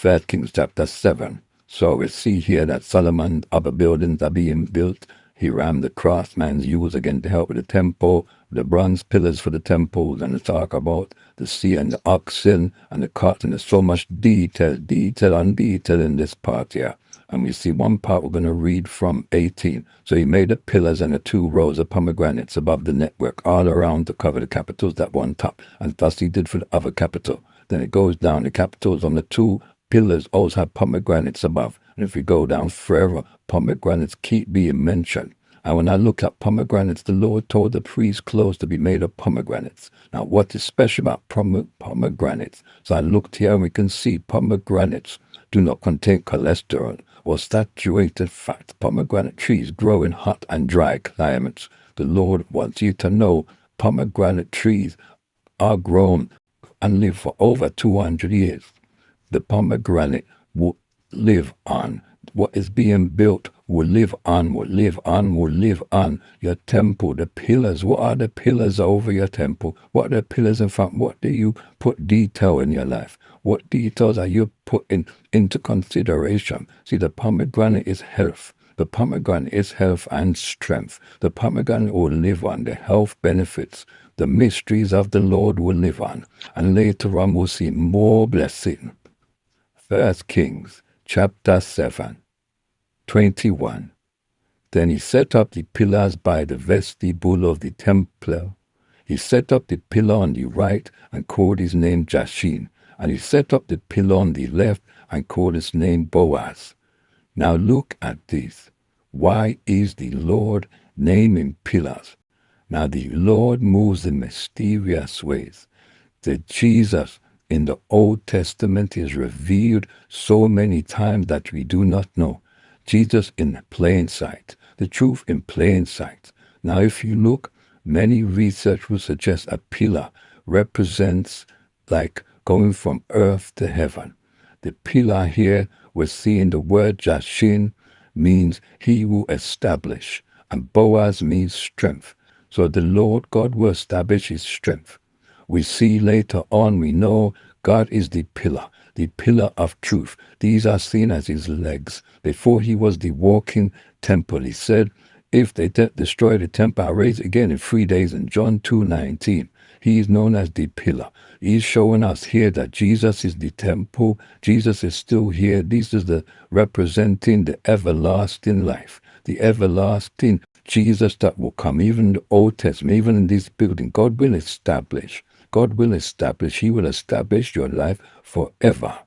1 Kings chapter 7. So we see here that Solomon's other buildings are being built. Hiram the craftsman's used again to help with the temple, the bronze pillars for the temples, and to talk about the sea and the oxen and the cart, and there's so much detail on detail in this part here. And we see one part we're going to read from 18. So he made the pillars and the 2 rows of pomegranates above the network all around to cover the capitals that were on top. And thus he did for the other capital. Then it goes down. The capitals on the 2 pillars also have pomegranates above. And if we go down further, pomegranates keep being mentioned. And when I look at pomegranates, the Lord told the priest's clothes to be made of pomegranates. Now, what is special about pomegranates? So I looked here and we can see pomegranates do not contain cholesterol or saturated fat. Pomegranate trees grow in hot and dry climates. The Lord wants you to know pomegranate trees are grown and live for over 200 years. The pomegranate will live on. What is being built will live on, will live on, will live on. Your temple, the pillars. What are the pillars over your temple? What are the pillars in front? What do you put detail in your life? What details are you putting into consideration? See, the pomegranate is health. The pomegranate is health and strength. The pomegranate will live on. The health benefits. The mysteries of the Lord will live on. And later on we'll see more blessing. 1 Kings chapter 7, 21. Then he set up the pillars by the vestibule of the temple. He set up the pillar on the right and called his name Jashin. And he set up the pillar on the left and called his name Boaz. Now look at this. Why is the Lord naming pillars? Now the Lord moves in mysterious ways. The Jesus in the Old Testament is revealed so many times that we do not know. Jesus in plain sight, the truth in plain sight. Now if you look, many research will suggest a pillar represents like going from earth to heaven. The pillar here we're seeing the word Jashin means he will establish, and Boaz means strength. So the Lord God will establish his strength. We see later on, we know God is the pillar of truth. These are seen as his legs. Before he was the walking temple, he said, if they destroy the temple, I'll raise it again in 3 days. In John 2:19, he is known as the pillar. He's showing us here that Jesus is the temple. Jesus is still here. This is the representing the everlasting life, the everlasting Jesus that will come. Even in the Old Testament, even in this building, God will establish. God will establish. He will establish your life forever.